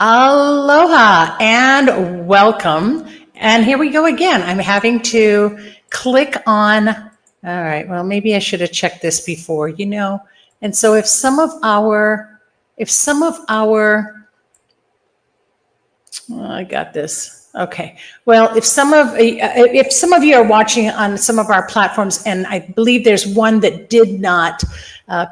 Aloha and welcome. And here we go again. I'm having to click on, all right, well, maybe I should have checked this before, And so if some of our, oh, I got this. Okay. Well, if some of you are watching on some of our platforms, and I believe there's one that did not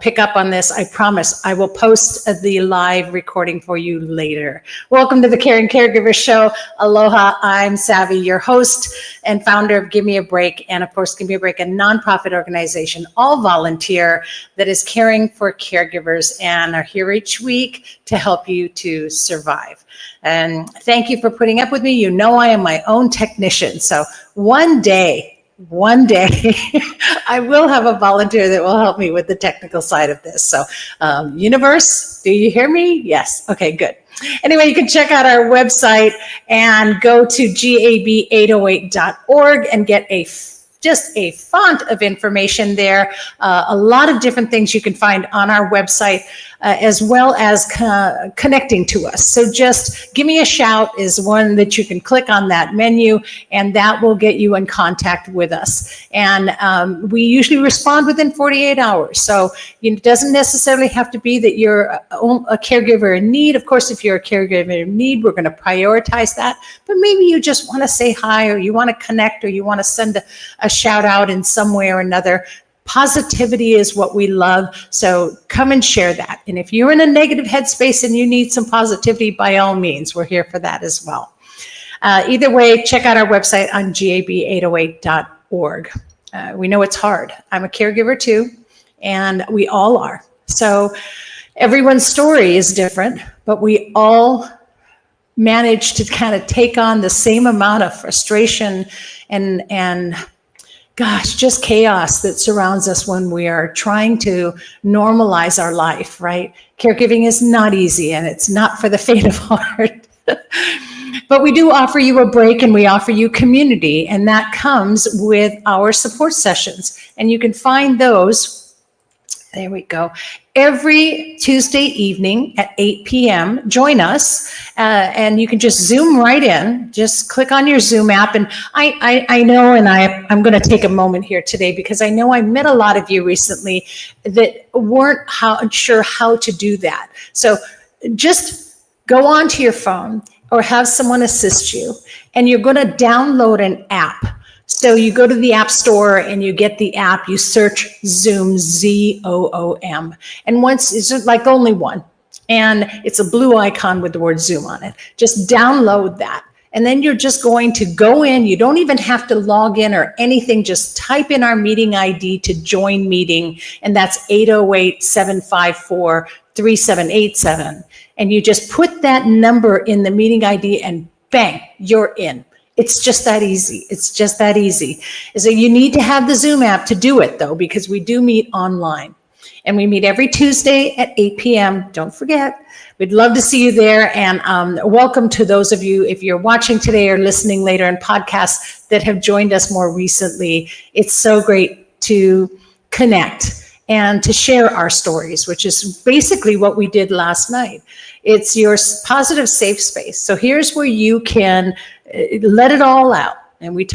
pick up on this, I promise I will post the live recording for you later. Welcome to the Caring Caregiver Show. Aloha, I'm Savy, your host and founder of Gimme a Break, and of course, Gimme a Break, a nonprofit organization, all volunteer, that is caring for caregivers and are here each week to help you to survive. And thank you for putting up with me. You know I am my own technician. So one day, I will have a volunteer that will help me with the technical side of this. So universe, do you hear me? Yes. Okay, good. Anyway, you can check out our website and go to gab808.org and get just a font of information there. A lot of different things you can find on our website, as well as connecting to us. So just give me a shout is one that you can click on that menu, and that will get you in contact with us. And we usually respond within 48 hours. So it doesn't necessarily have to be that you're a caregiver in need. Of course, if you're a caregiver in need, we're going to prioritize that. But maybe you just want to say hi, or you want to connect, or you want to send a shout out in some way or another. Positivity is what we love, so come and share that. And if you're in a negative headspace and you need some positivity, by all means, we're here for that as well. Either way, check out our website on gab808.org. We know it's hard. I'm a caregiver too, and we all are. So everyone's story is different, but we all manage to kind of take on the same amount of frustration and gosh, just chaos that surrounds us when we are trying to normalize our life, right? Caregiving is not easy, and it's not for the faint of heart. But we do offer you a break, and we offer you community, and that comes with our support sessions. And you can find those, there we go, every Tuesday evening at 8 p.m. Join us, and you can just Zoom right in. Just click on your Zoom app. And I know, and I'm going to take a moment here today, because I know I met a lot of you recently that weren't sure how to do that. So just go onto your phone or have someone assist you, and you're going to download an app. So you go to the App Store and you get the app, you search Zoom, Z-O-O-M. And once, it's like only one. And it's a blue icon with the word Zoom on it. Just download that. And then you're just going to go in. You don't even have to log in or anything. Just type in our meeting ID to join meeting. And that's 808-754-3787. And you just put that number in the meeting ID and bang, you're in. It's just that easy. It's just that easy. So you need to have the Zoom app to do it, though, because we do meet online. And we meet every Tuesday at 8 p.m. Don't forget. We'd love to see you there. And welcome to those of you, if you're watching today or listening later in podcasts, that have joined us more recently. It's so great to connect and to share our stories, which is basically what we did last night. It's your positive safe space. So here's where you can let it all out. And we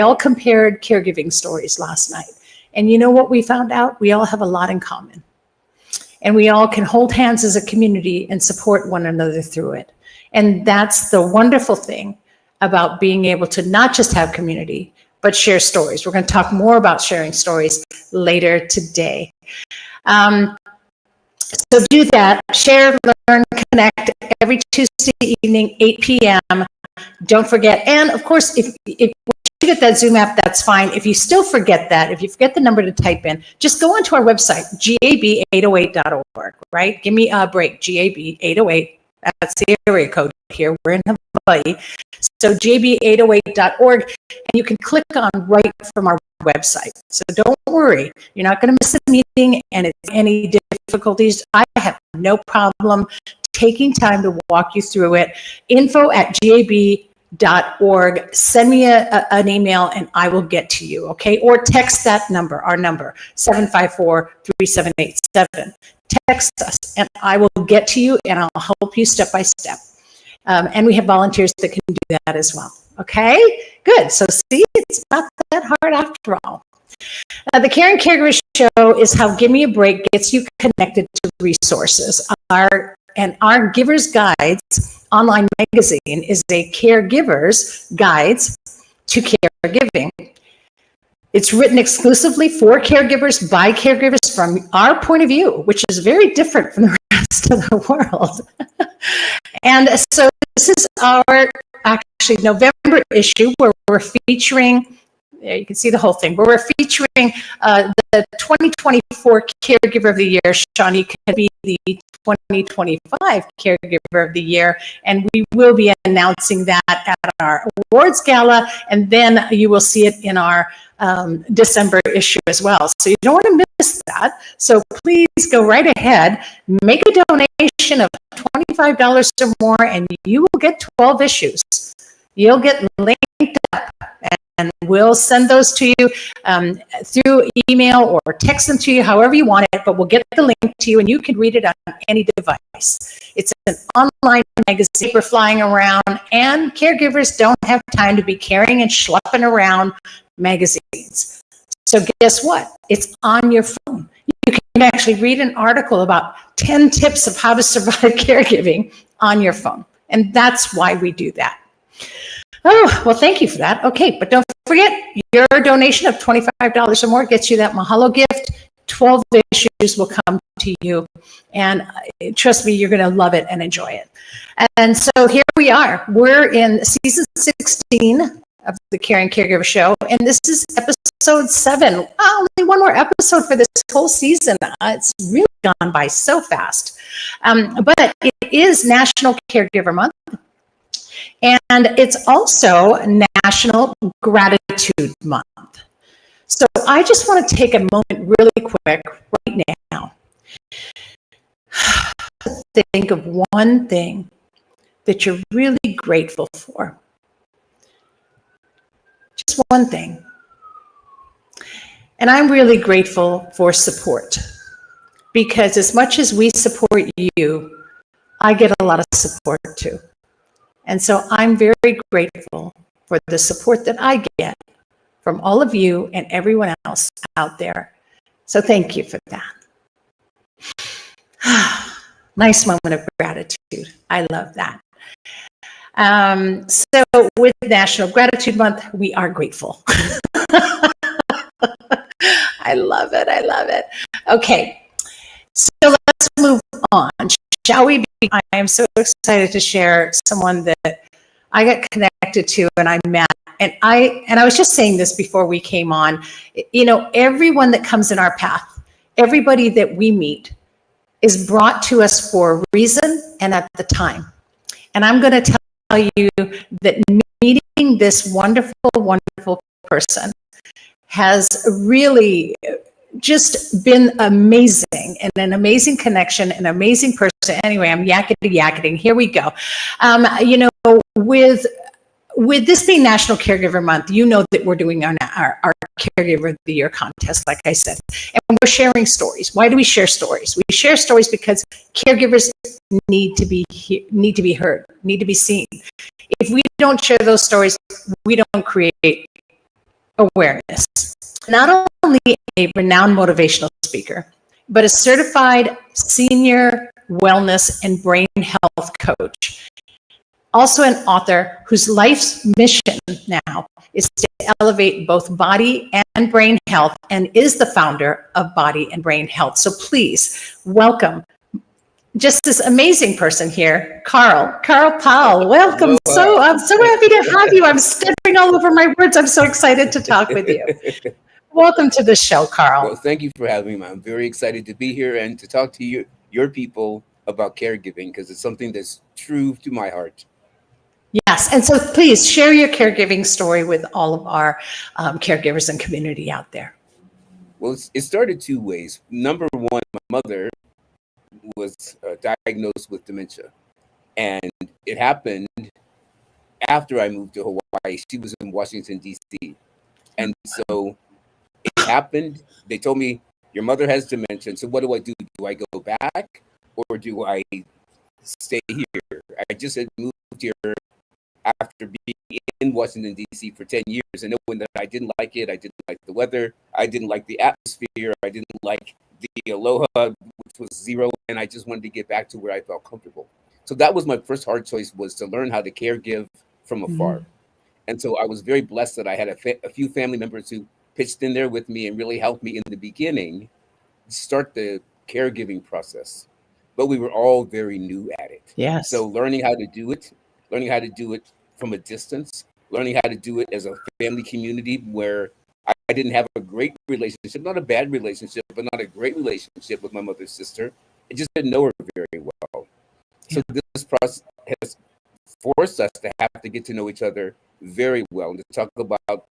all compared caregiving stories last night. And you know what we found out? We all have a lot in common. And we all can hold hands as a community and support one another through it. And that's the wonderful thing about being able to not just have community, but share stories. We're going to talk more about sharing stories later today. So do that, share, learn, connect every Tuesday evening, 8 p.m. Don't forget. And of course, if you get that Zoom app, that's fine. If you still forget that, if you forget the number to type in, just go onto our website, gab808.org, right? Give me a break, gab808. That's the area code here. We're in Hawaii. So gab808.org, and you can click on right from our website. So don't worry, you're not going to miss a meeting, and if any difficulties, I have no problem taking time to walk you through it. info@gab.org. Send me an email and I will get to you, okay? Or text that number, our number, 754-3787. Text us and I will get to you and I'll help you step by step. And we have volunteers that can do that as well. Okay, good. So see, it's not that hard after all. The Caring Caregiver Show is how Gimme a Break gets you connected to resources. Our Giver's Guides online magazine is a caregiver's guides to caregiving. It's written exclusively for caregivers by caregivers from our point of view, which is very different from the rest of the world. And so this is our actually November issue where we're featuring, you can see the whole thing, where we're featuring the 2024 Caregiver of the Year. Shawnee can be the 2025 Caregiver of the Year, and we will be announcing that at our awards gala, and then you will see it in our December issue as well. So you don't want to miss that. So please go right ahead, make a donation of $25 or more, and you will get 12 issues. You'll get linked up, and we'll send those to you through email or text them to you, however you want it, but we'll get the link to you and you can read it on any device. It's an online magazine we're flying around, and caregivers don't have time to be carrying and schlepping around magazines. So guess what? It's on your phone. You can actually read an article about 10 tips of how to survive caregiving on your phone. And that's why we do that. Oh, well, thank you for that. Okay, but don't forget, your donation of $25 or more gets you that Mahalo gift. 12 issues will come to you. And trust me, you're going to love it and enjoy it. And so here we are. We're in season 16 of the Caring Caregiver Show. And this is episode 7. Only one more episode for this whole season. It's really gone by so fast. But it is National Caregiver Month. And it's also National Gratitude Month. So I just want to take a moment really quick right now to think of one thing that you're really grateful for. Just one thing. And I'm really grateful for support, because as much as we support you, I get a lot of support too. And so I'm very grateful for the support that I get from all of you and everyone else out there. So thank you for that. Nice moment of gratitude. I love that. So with National Gratitude Month, we are grateful. I love it. I love it. Okay, so let's move on. Shall we? I am so excited to share someone that I got connected to and I met. And I was just saying this before we came on. You know, everyone that comes in our path, everybody that we meet is brought to us for a reason and at the time. And I'm going to tell you that meeting this wonderful, wonderful person has really just been amazing, and an amazing connection, an amazing person. Anyway, I'm yakking. Here we go. You know, with this being National Caregiver Month, you know that we're doing our Caregiver of the Year contest, like I said, and we're sharing stories. Why do we share stories? We share stories because caregivers need to be heard, need to be seen. If we don't share those stories, we don't create awareness. Not only a renowned motivational speaker, but a certified senior wellness and brain health coach. Also an author whose life's mission now is to elevate both body and brain health, and is the founder of Body and Brain Health. So please welcome just this amazing person here, Carl Powell. Welcome. I'm so happy to have you. I'm stuttering all over my words. I'm so excited to talk with you. Welcome to the show, Carl. Well, thank you for having me. I'm very excited to be here and to talk to your people about caregiving, because it's something that's true to my heart. Yes, and so please share your caregiving story with all of our caregivers and community out there. Well, it started two ways. Number one, my mother was diagnosed with dementia, and it happened after I moved to Hawaii. She was in Washington, D.C., and so it happened. They told me, your mother has dementia, so what do I do? Do I go back or do I stay here? I just had moved here after being in Washington, D.C. for 10 years and knowing that I didn't like it. I didn't like the weather. I didn't like the atmosphere. I didn't like the aloha, which was zero. And I just wanted to get back to where I felt comfortable. So that was my first hard choice, was to learn how to caregive from afar. Mhm. And so I was very blessed that I had a few family members who pitched in there with me and really helped me in the beginning start the caregiving process. But we were all very new at it. Yes. So learning how to do it from a distance, learning how to do it as a family community where I didn't have a great relationship, not a bad relationship, but not a great relationship with my mother's sister. I just didn't know her very well. So Yeah. this process has forced us to have to get to know each other very well and to talk about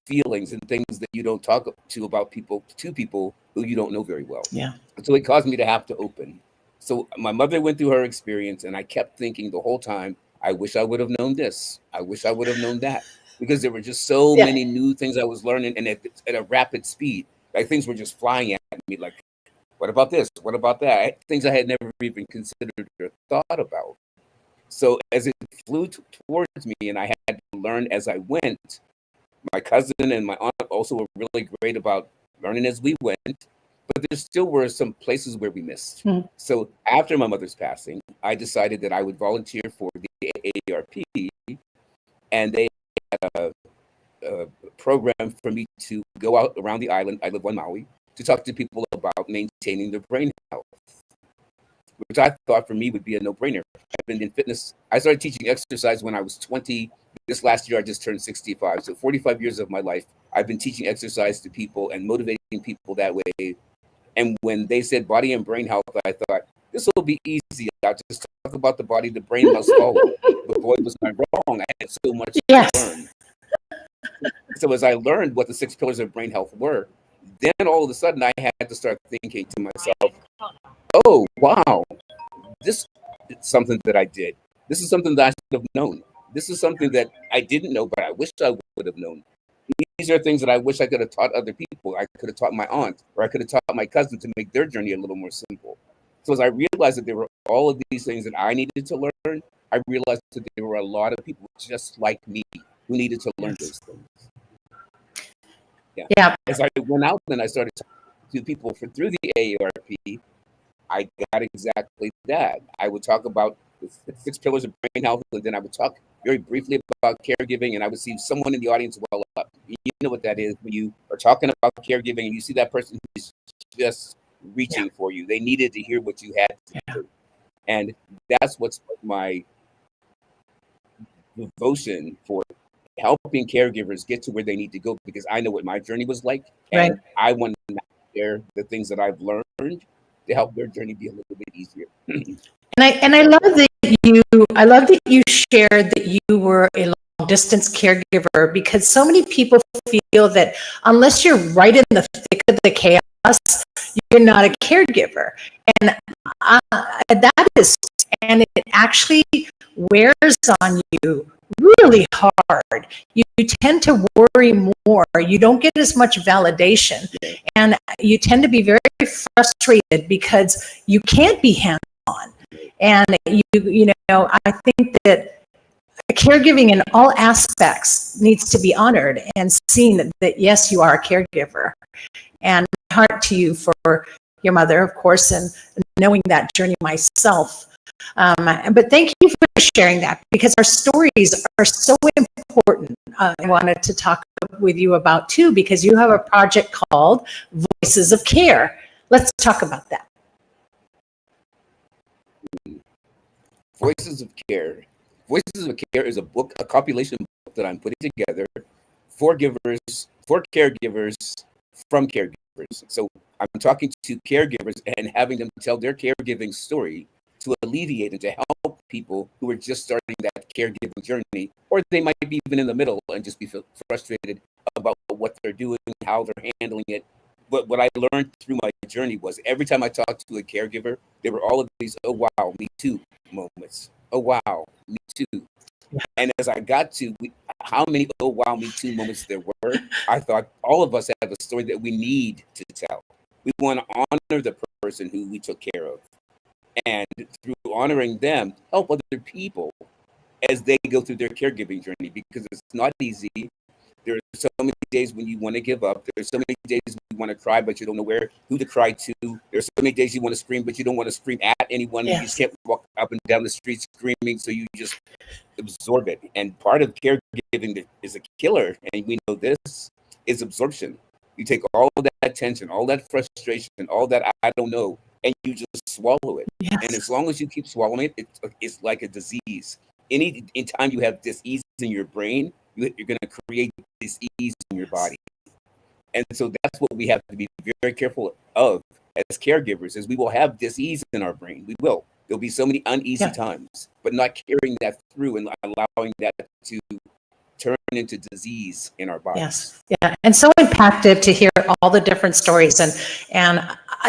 feelings and things that you don't talk to about people who you don't know very well. Yeah. So it caused me to have to open. So my mother went through her experience, and I kept thinking the whole time, I wish I would have known this. I wish I would have known that. Because there were just so Yeah. many new things I was learning, and at a rapid speed. Like things were just flying at me. Like, what about this? What about that? Things I had never even considered or thought about. So as it flew towards me, and I had to learn as I went, my cousin and my aunt also were really great about learning as we went, but there still were some places where we missed. Mhm. So after my mother's passing, I decided that I would volunteer for the AARP, and they had a program for me to go out around the island. I live on Maui, to talk to people about maintaining their brain health, which I thought for me would be a no-brainer. I've been in fitness. I started teaching exercise when I was 20. This last year, I just turned 65. So 45 years of my life, I've been teaching exercise to people and motivating people that way. And when they said body and brain health, I thought, this will be easy. I'll just talk about the body, the brain must follow. But boy, was I wrong. I had so much to Yes. learn. So as I learned what the 6 pillars of brain health were, then all of a sudden I had to start thinking to myself, oh, wow, this is something that I did. This is something that I should have known. This is something that I didn't know, but I wish I would have known. These are things that I wish I could have taught other people. I could have taught my aunt, or I could have taught my cousin to make their journey a little more simple. So as I realized that there were all of these things that I needed to learn, I realized that there were a lot of people just like me who needed to learn Yes. those things. Yeah. Yeah. As I went out and I started talking to people through the AARP, I got exactly that. I would talk about the 6 pillars of brain health, and then I would talk very briefly about caregiving, and I would see someone in the audience well up. You know what that is when you are talking about caregiving and you see that person who's just Yeah. reaching for you. They needed to hear what you had to Yeah. do. And that's what's my devotion for helping caregivers get to where they need to go, because I know what my journey was like, Right. and I want to share the things that I've learned to help their journey be a little bit easier. And I love that you shared that you were a long distance caregiver, because so many people feel that unless you're right in the thick of the chaos, you're not a caregiver. And that is, and it actually wears on you really hard. You tend to worry more. You don't get as much validation, and you tend to be very frustrated because you can't be hands on. And you know, I think that caregiving in all aspects needs to be honored and seen that yes, you are a caregiver. And my heart to you for your mother, of course, and knowing that journey myself. But thank you for sharing that, because our stories are so important. I wanted to talk with you about too, because you have a project called Voices of Care. Let's talk about that. Voices of Care. Voices of Care is a compilation book that I'm putting together for caregivers from caregivers. So I'm talking to caregivers and having them tell their caregiving story to alleviate and to help people who are just starting that caregiving journey, or they might be even in the middle and just be frustrated about what they're doing, how they're handling it. But what I learned through my journey was every time I talked to a caregiver, there were all of these, oh, wow, me too moments. Oh, wow, me too. And as I got to how many oh, wow, me too moments there were, I thought all of us have a story that we need to tell. We want to honor the person who we took care of. And through honoring them, help other people as they go through their caregiving journey, because it's not easy. There are so many days when you want to give up. There's so many days when you want to cry, but you don't know who to cry to. There's so many days you want to scream, but you don't want to scream at anyone. You just can't walk up and down the street screaming, so you just absorb it. And part of caregiving that is a killer, and we know this, is absorption. You take all of that tension, all that frustration, all that I don't know, and you just swallow it. Yes. And as long as you keep swallowing it, it's like a disease. Anytime you have disease in your brain, you're going to create disease in your body. And so that's what we have to be very careful of as caregivers, is we will have disease in our brain. We will. There'll be so many uneasy times, but not carrying that through and allowing that to turn into disease in our bodies. Yes. Yeah. And so impactful to hear all the different stories and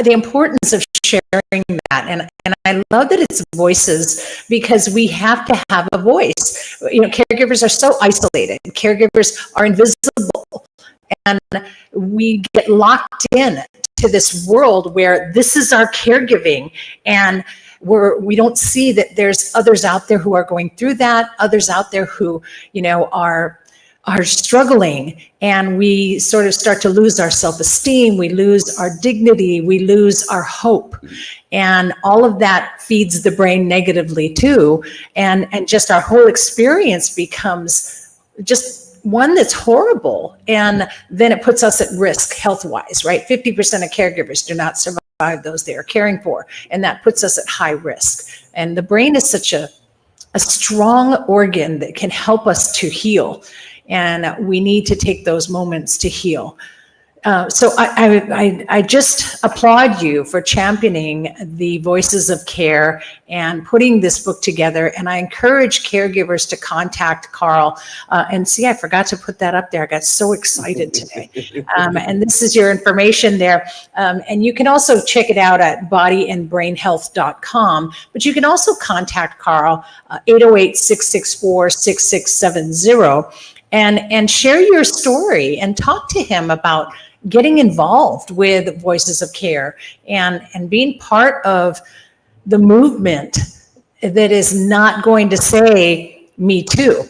the importance of sharing that. And I love that it's voices, because we have to have a voice. You know, caregivers are so isolated. Caregivers are invisible. And we get locked in to this world where this is our caregiving, and we don't see that there's others out there who are going through that, others out there who, you know, are struggling, and we sort of start to lose our self-esteem, we lose our dignity, we lose our hope, and all of that feeds the brain negatively too, and just our whole experience becomes just one that's horrible, and then it puts us at risk health-wise, right? 50% of caregivers do not survive those they are caring for, and that puts us at high risk. And the brain is such a strong organ that can help us to heal, and we need to take those moments to heal. So I just applaud you for championing the voices of care and putting this book together. And I encourage caregivers to contact Carl. And see, I forgot to put that up there. I got so excited today. And this is your information there. And you can also check it out at bodyandbrainhealth.com. But you can also contact Carl, 808-664-6670, and share your story and talk to him about getting involved with Voices of Care and being part of the movement that is not going to say, me too,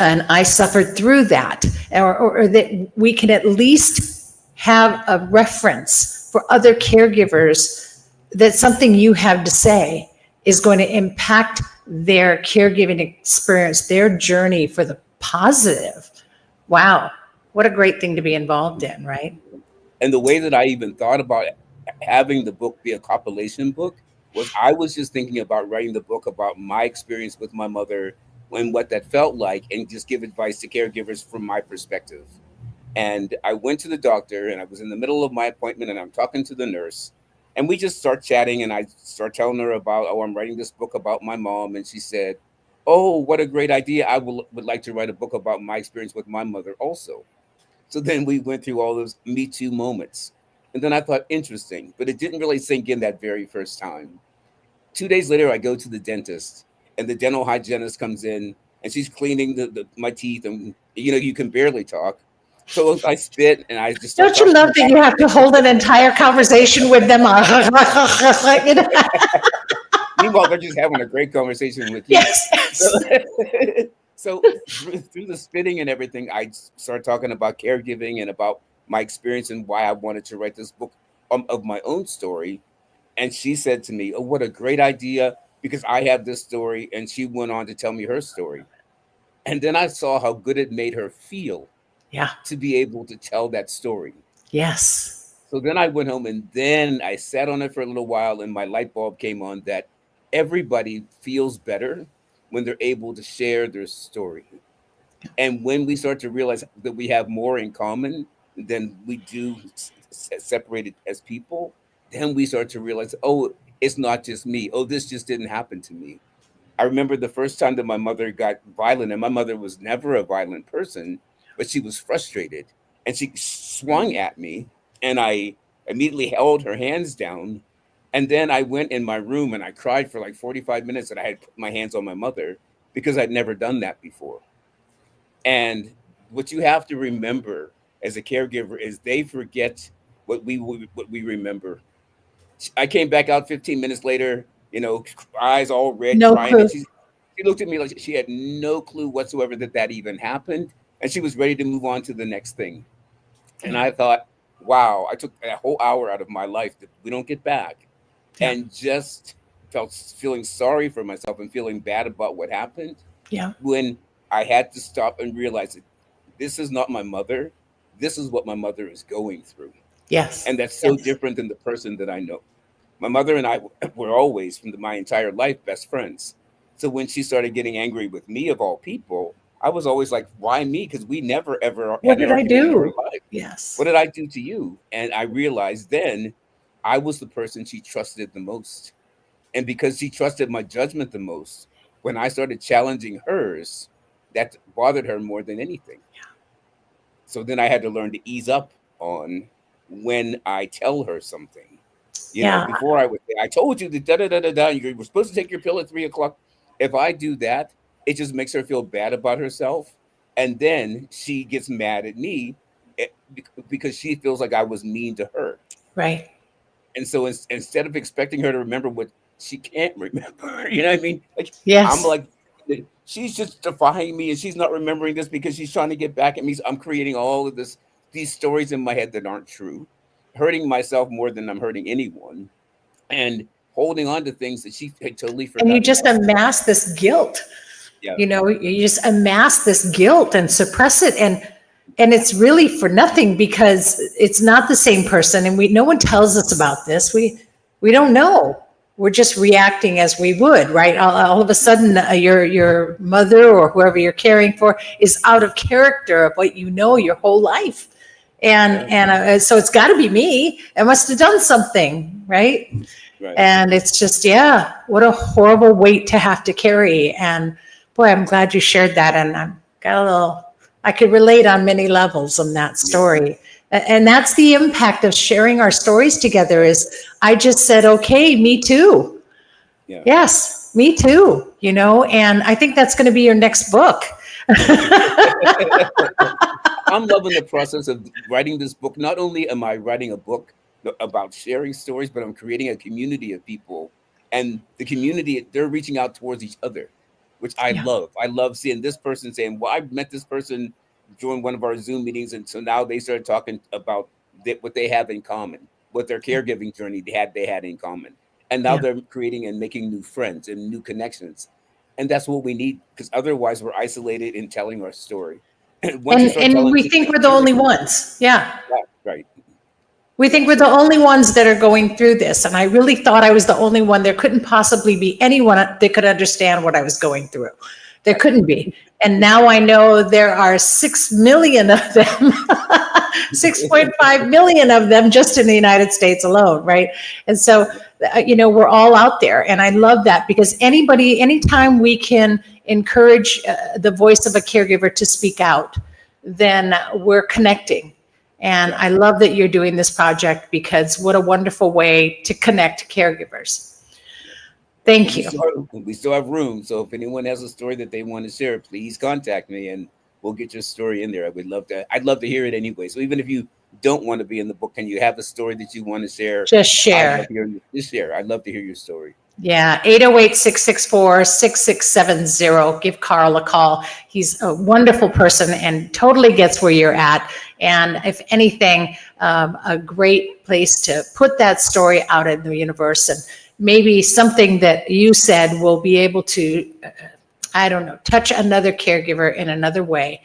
and I suffered through that, or that we can at least have a reference for other caregivers that something you have to say is going to impact their caregiving experience, their journey for the positive. Wow. What a great thing to be involved in, right? And the way that I even thought about having the book be a compilation book was I was just thinking about writing the book about my experience with my mother and what that felt like, and just give advice to caregivers from my perspective. And I went to the doctor, and I was in the middle of my appointment, and I'm talking to the nurse, and we just start chatting, and I start telling her about, oh, I'm writing this book about my mom. And she said, oh, what a great idea. I would like to write a book about my experience with my mother also. So then we went through all those Me Too moments. And then I thought, interesting, but it didn't really sink in that very first time. 2 days later, I go to the dentist, and the dental hygienist comes in, and she's cleaning my teeth, and you can barely talk. So I spit, and I just don't you love that you have to hold an entire conversation with them? Meanwhile, they're just having a great conversation with you. Yes. So through the spitting and everything, I started talking about caregiving and about my experience and why I wanted to write this book of my own story. And she said to me, oh, what a great idea, because I have this story. And she went on to tell me her story. And then I saw how good it made her feel to be able to tell that story. Yes. So then I went home, and then I sat on it for a little while, and my light bulb came on that everybody feels better when they're able to share their story. And when we start to realize that we have more in common than we do separated as people, then we start to realize, oh, it's not just me. Oh, this just didn't happen to me. I remember the first time that my mother got violent, and my mother was never a violent person, but she was frustrated, and she swung at me, and I immediately held her hands down. And then I went in my room, and I cried for like 45 minutes, and I had put my hands on my mother because I'd never done that before. And what you have to remember as a caregiver is they forget what we remember. I came back out 15 minutes later, eyes all red, No crying, clue. and she She looked at me like she had no clue whatsoever that that even happened, and she was ready to move on to the next thing. And Yeah. I thought, wow, I took a whole hour out of my life that we don't get back, Yeah. and just felt feeling sorry for myself and feeling bad about what happened Yeah. when I had to stop and realize that this is not my mother. This is what my mother is going through. Yes. And that's so Yes. different than the person that I know. My mother and I were always, from my entire life, best friends. So when she started getting angry with me, of all people, I was always like, why me? Because we never, ever What had an did I argument in our do? life. What Yes. did I do to you? And I realized then I was the person she trusted the most. And because she trusted my judgment the most, when I started challenging hers, that bothered her more than anything. So then I had to learn to ease up on when I tell her something. You know, Yeah. before I would say, I told you that da da da da da, you were supposed to take your pill at 3 o'clock. If I do that, it just makes her feel bad about herself. And then she gets mad at me eh, because she feels like I was mean to her. Right. And so instead of expecting her to remember what she can't remember, you know what I mean? Like, I'm Yes. like, she's just defying me and she's not remembering this because she's trying to get back at me. So I'm creating all of these stories in my head that aren't true, hurting myself more than I'm hurting anyone, and holding on to things that she had totally And you forgotten just about. amass this guilt. Yeah. You just amass this guilt and suppress it, and it's really for nothing because it's not the same person, and we no one tells us about this. We don't know. We're just reacting as we would, right? All of a sudden, your mother or whoever you're caring for is out of character of what you know your whole life, Yeah. and so it's got to be me. I must have done something, right? Right. And it's just, yeah, what a horrible weight to have to carry. And boy, I'm glad you shared that. And I could relate on many levels on that Yeah. story. And that's the impact of sharing our stories together is I just said, okay, me too. Yeah. Yes, me too, and I think that's going to be your next book. I'm loving the process of writing this book. Not only am I writing a book about sharing stories, but I'm creating a community of people. And the community, they're reaching out towards each other, which I Yeah, love. I love seeing this person saying, well, I met this person during one of our Zoom meetings. And so now they started talking about what they have in common, what their yeah, caregiving journey they had in common. And now yeah. they're creating and making new friends and new connections. And that's what we need, because otherwise we're isolated in telling our story. Once you start And telling we it think as we're the your only story, ones. Yeah. right, right, We yeah. think we're the So only ones that are going through this. And I really thought I was the only one. There couldn't possibly be anyone that could understand what I was going through. There right, couldn't be. And now I know there are 6 million of them, 6.5 million of them just in the United States alone, right? And so, we're all out there. And I love that because anytime we can encourage the voice of a caregiver to speak out, then we're connecting. And yeah. I love that you're doing this project because what a wonderful way to connect caregivers. And Thank you. we still have room. So if anyone has a story that they want to share, please contact me and we'll get your story in there. I'd love to hear it anyway. So even if you don't want to be in the book and you have a story that you want to share, Just I'd love share. to hear just share. I'd love to hear your story. Yeah, 808-664-6670. Give Carl a call. He's a wonderful person and totally gets where you're at. And if anything, a great place to put that story out in the universe. And maybe something that you said will be able to, I don't know, touch another caregiver in another way.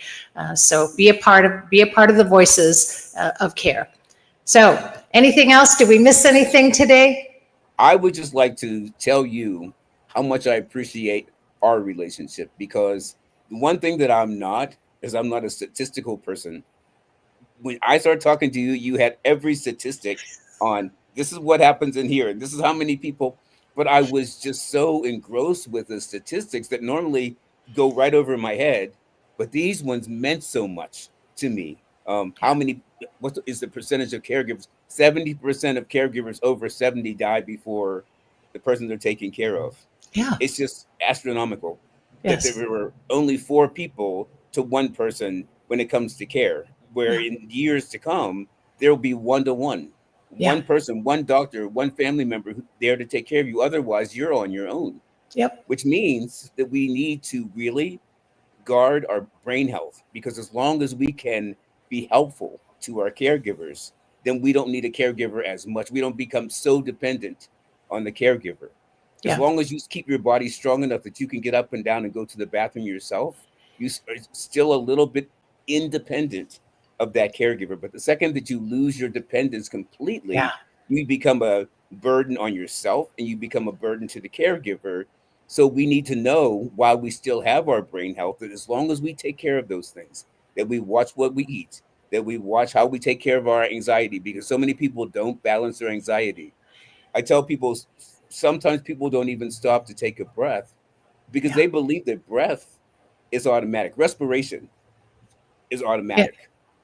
So be a part of the voices of care. So anything else? Did we miss anything today? I would just like to tell you how much I appreciate our relationship, because the one thing that I'm not is I'm not a statistical person. When I started talking to you, you had every statistic on this is what happens in here, and this is how many people. But I was just so engrossed with the statistics that normally go right over my head. But these ones meant so much to me. How many? Is the percentage of caregivers? 70% of caregivers over 70 die before the person they're taking care of. Yeah. It's just astronomical that Yes. there were only 4 people to 1 person when it comes to care, where Yeah. in years to come, there will be 1 to 1. Yeah. One person, one doctor, one family member there to take care of you. Otherwise, you're on your own. Yep. which means that we need to really guard our brain health, because as long as we can be helpful to our caregivers, then we don't need a caregiver as much. We don't become so dependent on the caregiver. As Yeah. long as you keep your body strong enough that you can get up and down and go to the bathroom yourself, are still a little bit independent of that caregiver. But the second that you lose your dependence Yeah. completely, you become a burden on yourself and you become a burden to the caregiver. So we need to know, while we still have our brain health, that as long as we take care of those things, that we watch what we eat, that we watch how we take care of our anxiety, because so many people don't balance their anxiety. I tell people, sometimes people don't even stop to take a breath because Yeah. they believe that breath is automatic. Respiration is Yeah. automatic.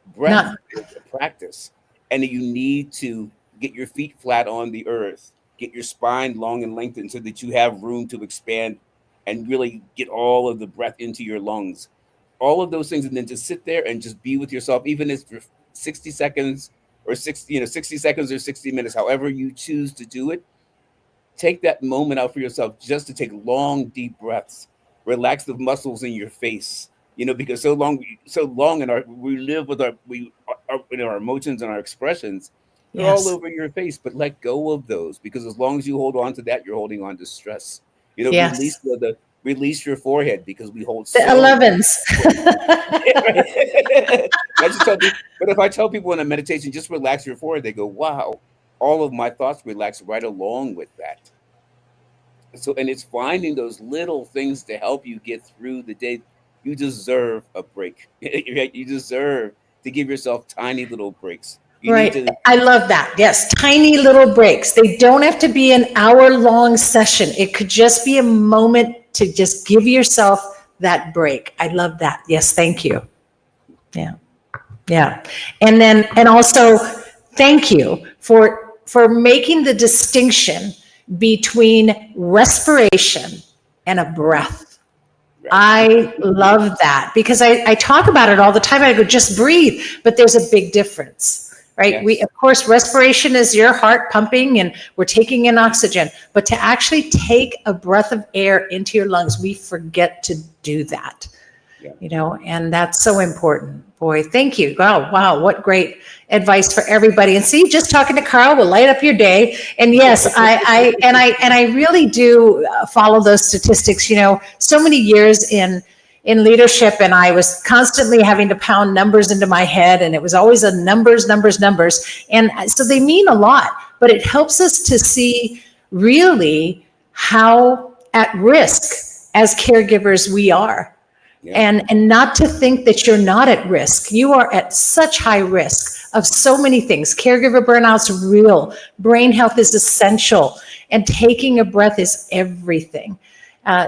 Not. Breath is a practice. And you need to get your feet flat on the earth, get your spine long and lengthened so that you have room to expand and really get all of the breath into your lungs. All of those things, and then just sit there and just be with yourself, even if for 60 seconds or 60, 60 seconds or 60 minutes, however you choose to do it. Take that moment out for yourself just to take long, deep breaths. Relax the muscles in your face. Because so long in our we live with our emotions and our expressions. They're all Yes. over your face, but let go of those, because as long as you hold on to that, you're holding on to stress. Release Yes. release your forehead, because we hold The so much 11s. stress. I just tell people, but if I tell people in a meditation, just relax your forehead, they go, "Wow, all of my thoughts relax right along with that." So, and it's finding those little things to help you get through the day. You deserve a break. You deserve to give yourself tiny little breaks. You need Right. to. I love that. Yes. Tiny little breaks. They don't have to be an hour-long session. It could just be a moment to just give yourself that break. I love that. Yes. Thank you. Yeah. Yeah. And also thank you for making the distinction between respiration and a breath. Right. I love that because I talk about it all the time. I go, just breathe, but there's a big difference, right? Yes. Of course, respiration is your heart pumping and we're taking in oxygen, but to actually take a breath of air into your lungs, we forget to do that. Yeah. And that's so important. Boy, thank you. Wow, what great advice for everybody. And see, just talking to Carl will light up your day. And yes, I really do follow those statistics. So many years in leadership, and I was constantly having to pound numbers into my head, and it was always a numbers, and so they mean a lot. But it helps us to see really how at risk as caregivers we are. Yeah. And not to think that you're not at risk. You are at such high risk of so many things. Caregiver burnout's real. Brain health is essential. And taking a breath is everything.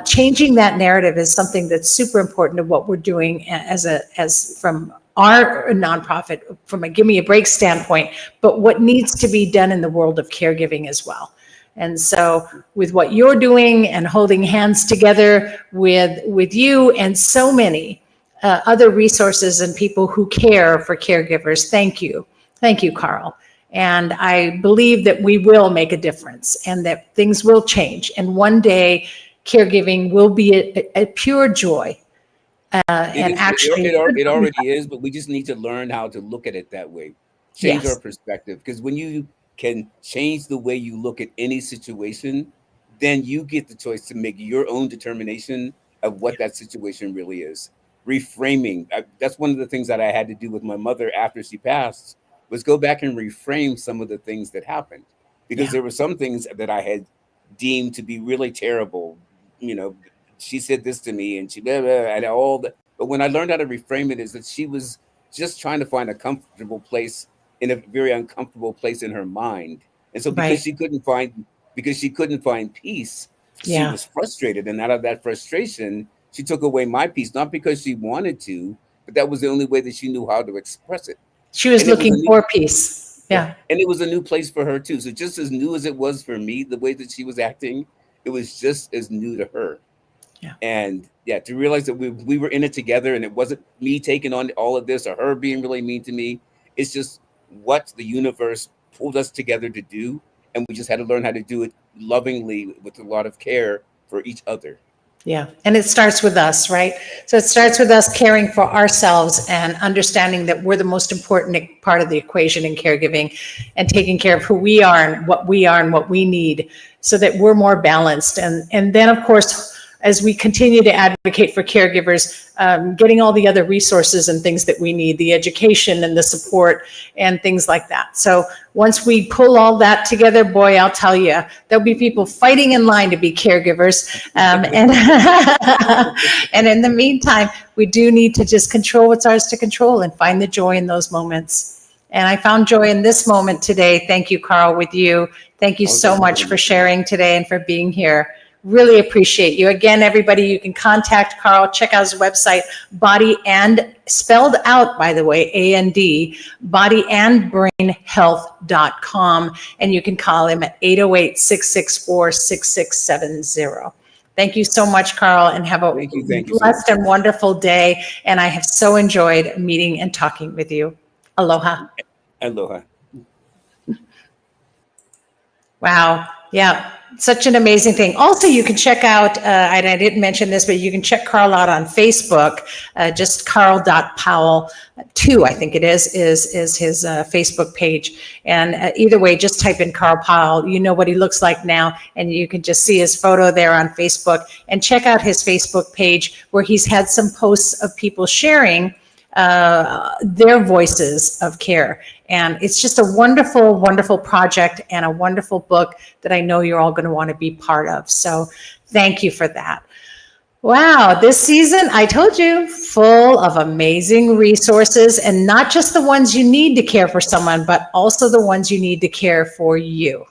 Changing that narrative is something that's super important to what we're doing as from our nonprofit, from a Gimme a Break standpoint, but what needs to be done in the world of caregiving as well. And so with what you're doing and holding hands together with you and so many other resources and people who care for caregivers, thank you. Thank you, Carl. And I believe that we will make a difference and that things will change. And one day, caregiving will be a pure joy. And actually, It already is, but we just need to learn how to look at it that way. Change our yes, perspective, because when you can change the way you look at any situation, then you get the choice to make your own determination of what that situation really is. Reframing. That's one of the things that I had to do with my mother after she passed, was go back and reframe some of the things that happened, because yeah, there were some things that I had deemed to be really terrible. You know, she said this to me, and she blah, blah, and all that. But when I learned how to reframe it, is that she was just trying to find a comfortable place in a very uncomfortable place in her mind. And so right, because she couldn't find peace, she yeah. was frustrated. And out of that frustration, she took away my peace, not because she wanted to, but that was the only way that she knew how to express it. She was And it was a looking new for peace. Yeah. Yeah, And it was a new place for her too. So just as new as it was for me, the way that she was acting, it was just as new to her. yeah, And yeah, to realize that we were in it together, and it wasn't me taking on all of this or her being really mean to me. It's just what the universe pulled us together to do. And we just had to learn how to do it lovingly with a lot of care for each other. Yeah. And it starts with us, right? So it starts with us caring for ourselves and understanding that we're the most important part of the equation in caregiving, and taking care of who we are and what we need, so that we're more balanced. And then, of course, as we continue to advocate for caregivers, getting all the other resources and things that we need, the education and the support and things like that. So once we pull all that together, boy, I'll tell you, there'll be people fighting in line to be caregivers. And in the meantime, we do need to just control what's ours to control and find the joy in those moments. And I found joy in this moment today. Thank you, Carl, with you. Thank you so much for sharing today and for being here. Really appreciate you. Again, everybody, you can contact Carl. Check out his website, Body and, spelled out, by the way, A-N-D, bodyandbrainhealth.com. And you can call him at 808-664-6670. Thank you so much, Carl, and have a blessed and wonderful day. And I have so enjoyed meeting and talking with you. Aloha. Aloha. Wow. Yeah. Such an amazing thing. Also, you can check out, and I didn't mention this, but you can check Carl out on Facebook. Just Carl.Powell 2, I think it is his Facebook page. And either way, just type in Carl Powell. You know what he looks like now, and you can just see his photo there on Facebook. And check out his Facebook page, where he's had some posts of people sharing their voices of care. And it's just a wonderful, wonderful project and a wonderful book that I know you're all going to want to be part of. So thank you for that. Wow, this season, I told you, full of amazing resources, and not just the ones you need to care for someone, but also the ones you need to care for you.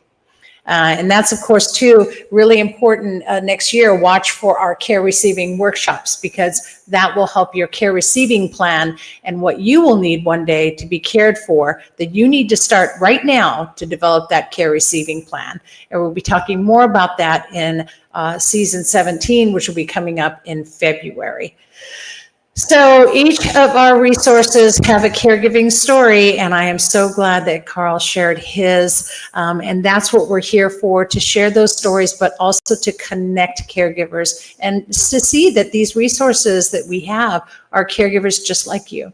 And that's, of course, too, really important next year. Watch for our care receiving workshops, because that will help your care receiving plan and what you will need one day to be cared for, that you need to start right now to develop that care receiving plan. And we'll be talking more about that in season 17, which will be coming up in February. So each of our resources have a caregiving story, and I am so glad that Carl shared his, and that's what we're here for, to share those stories, but also to connect caregivers and to see that these resources that we have are caregivers just like you.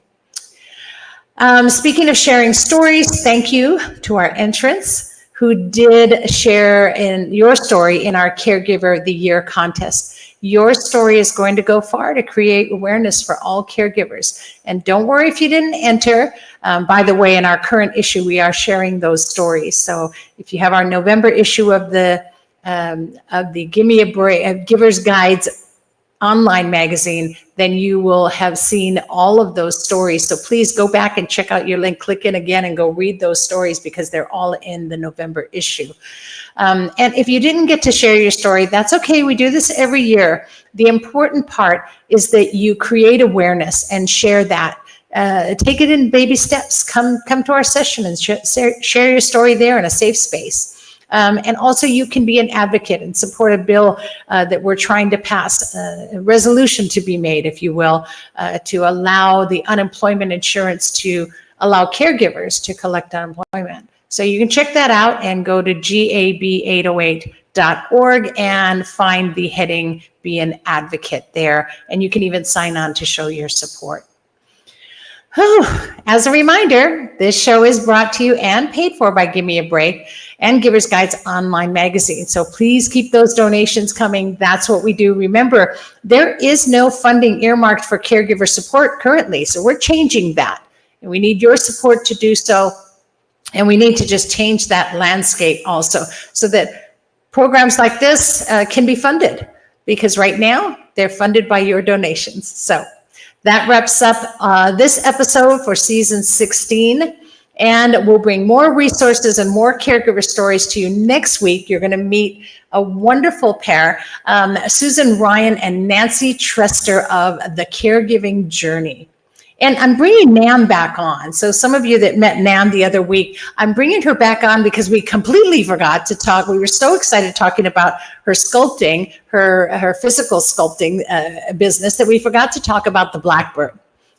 Speaking of sharing stories, thank you to our entrants who did share in your story in our Caregiver of the Year contest. Your story is going to go far to create awareness for all caregivers. And don't worry if you didn't enter. By the way, in our current issue, we are sharing those stories. So if you have our November issue of the Gimme a Break, Giver's Guides online magazine, then you will have seen all of those stories. So please go back and check out your link, click in again and go read those stories, because they're all in the November issue. And if you didn't get to share your story, that's okay. We do this every year. The important part is that you create awareness and share that. Take it in baby steps. Come to our session and share your story there in a safe space. And also, you can be an advocate and support a bill that we're trying to pass, a resolution to be made, if you will, to allow the unemployment insurance to allow caregivers to collect unemployment. So you can check that out and go to gab808.org and find the heading Be an Advocate there. And you can even sign on to show your support. As a reminder, this show is brought to you and paid for by Gimme a Break and Giver's Guides online magazine. So please keep those donations coming. That's what we do. Remember, there is no funding earmarked for caregiver support currently. So we're changing that. And we need your support to do so. And we need to just change that landscape also, so that programs like this can be funded, because right now they're funded by your donations. So that wraps up this episode for season 16, and we'll bring more resources and more caregiver stories to you next week. You're going to meet a wonderful pair, Susan Ryan and Nancy Trester of The Caregiving Journey. And I'm bringing Nam back on. So some of you that met Nam the other week, I'm bringing her back on because we completely forgot to talk. We were so excited talking about her sculpting, her physical sculpting business, that we forgot to talk about the Blackbird.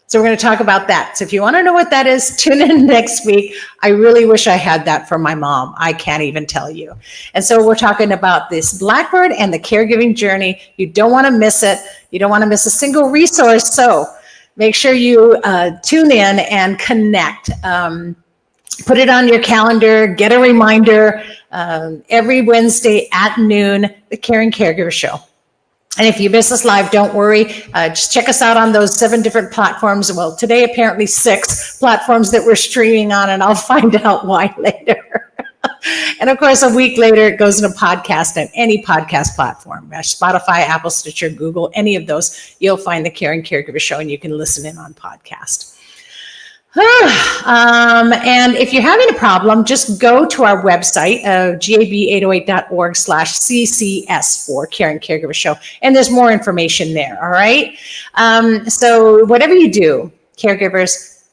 So we're going to talk about that. So if you want to know what that is, tune in next week. I really wish I had that for my mom. I can't even tell you. And so we're talking about this Blackbird and the caregiving journey. You don't want to miss it. You don't want to miss a single resource. So make sure you tune in and connect. Put it on your calendar, get a reminder every Wednesday at noon, the Caring Caregiver Show. And if you miss us live, don't worry. Just check us out on those 7 different platforms. Well, today, apparently 6 platforms that we're streaming on, and I'll find out why later. And of course, a week later, it goes into podcast on any podcast platform, Spotify, Apple, Stitcher, Google, any of those. You'll find the Caring Caregiver Show, and you can listen in on podcast. And if you're having a problem, just go to our website, gab808.org/CCS for Caring Caregiver Show. And there's more information there. All right. So whatever you do, caregivers,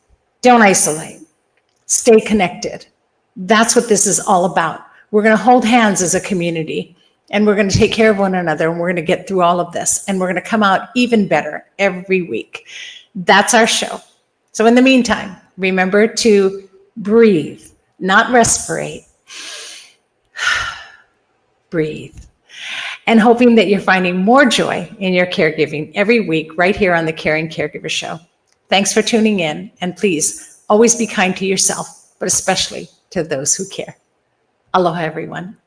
don't isolate, stay connected. That's what this is all about. We're going to hold hands as a community, and we're going to take care of one another, and we're going to get through all of this, and we're going to come out even better every week. That's our show. So in the meantime, remember to breathe, not respirate. Breathe. And hoping that you're finding more joy in your caregiving every week right here on the Caring Caregiver Show. Thanks for tuning in. And please always be kind to yourself, but especially to those who care. Aloha, everyone.